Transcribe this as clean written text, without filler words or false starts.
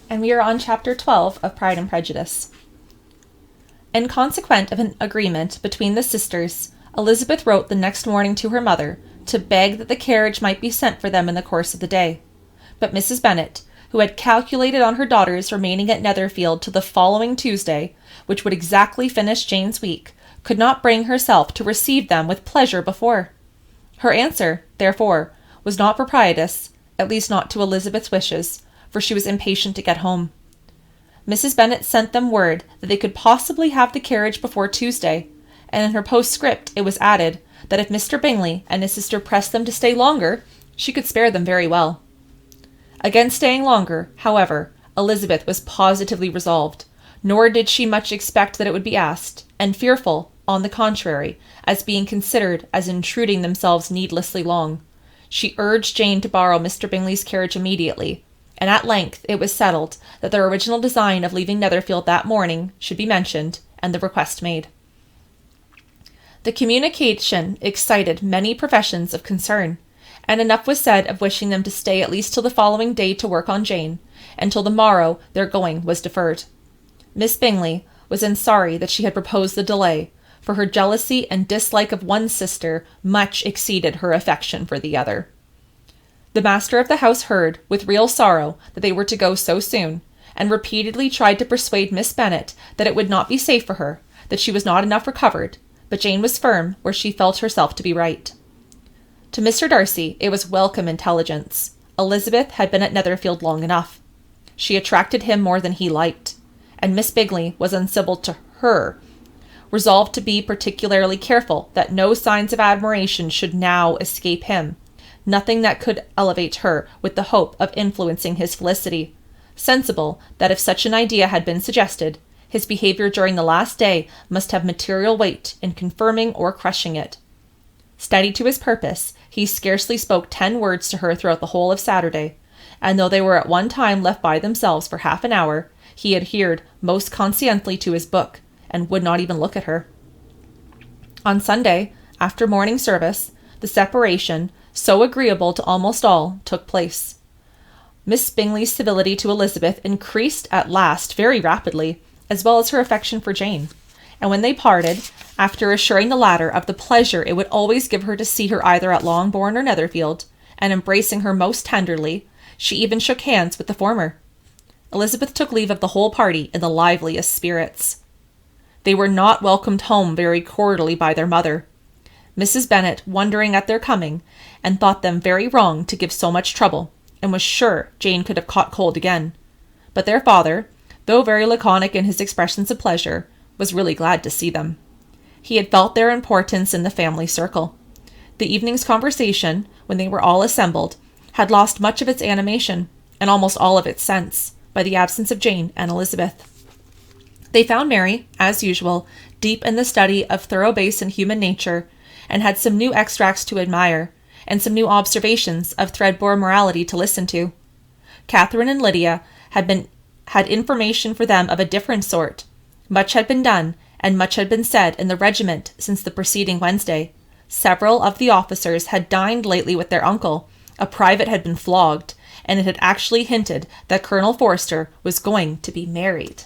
and we are on Chapter 12 of Pride and Prejudice. In consequence of an agreement between the sisters, Elizabeth wrote the next morning to her mother to beg that the carriage might be sent for them in the course of the day. But Mrs. Bennet, who had calculated on her daughters remaining at Netherfield till the following Tuesday, which would exactly finish Jane's week, could not bring herself to receive them with pleasure before. Her answer, therefore, was not propitious, at least not to Elizabeth's wishes, for she was impatient to get home. Mrs. Bennet sent them word that they could possibly have the carriage before Tuesday, and in her postscript it was added that if Mr. Bingley and his sister pressed them to stay longer, she could spare them very well. Against staying longer, however, Elizabeth was positively resolved, nor did she much expect that it would be asked, and fearful, on the contrary, as being considered as intruding themselves needlessly long, she urged Jane to borrow Mr. Bingley's carriage immediately, and at length it was settled that their original design of leaving Netherfield that morning should be mentioned, and the request made. The communication excited many professions of concern, and enough was said of wishing them to stay at least till the following day to work on Jane, and till the morrow their going was deferred. Miss Bingley was sorry that she had proposed the delay, for her jealousy and dislike of one sister much exceeded her affection for the other. The master of the house heard, with real sorrow, that they were to go so soon, and repeatedly tried to persuade Miss Bennet that it would not be safe for her, that she was not enough recovered, but Jane was firm where she felt herself to be right. To Mr. Darcy it was welcome intelligence. Elizabeth had been at Netherfield long enough. She attracted him more than he liked, and Miss Bingley was uncivil to her, resolved to be particularly careful that no signs of admiration should now escape him, nothing that could elevate her with the hope of influencing his felicity, sensible that if such an idea had been suggested, his behaviour during the last day must have material weight in confirming or crushing it. Steady to his purpose, he scarcely spoke 10 words to her throughout the whole of Saturday, and though they were at one time left by themselves for half an hour, he adhered most conscientiously to his book, and would not even look at her. On Sunday, after morning service, the separation, so agreeable to almost all, took place. Miss Bingley's civility to Elizabeth increased at last very rapidly, as well as her affection for Jane, and when they parted, after assuring the latter of the pleasure it would always give her to see her either at Longbourn or Netherfield, and embracing her most tenderly, she even shook hands with the former. Elizabeth took leave of the whole party in the liveliest spirits. They were not welcomed home very cordially by their mother, Mrs. Bennet wondering at their coming, and thought them very wrong to give so much trouble, and was sure Jane could have caught cold again. But their father, though very laconic in his expressions of pleasure, was really glad to see them. He had felt their importance in the family circle. The evening's conversation, when they were all assembled, had lost much of its animation, and almost all of its sense, by the absence of Jane and Elizabeth. They found Mary, as usual, deep in the study of thorough base in human nature, and had some new extracts to admire, and some new observations of threadbare morality to listen to. Catherine and Lydia had information for them of a different sort. Much had been done, and much had been said in the regiment since the preceding Wednesday. Several of the officers had dined lately with their uncle, a private had been flogged, and it had actually hinted that Colonel Forster was going to be married.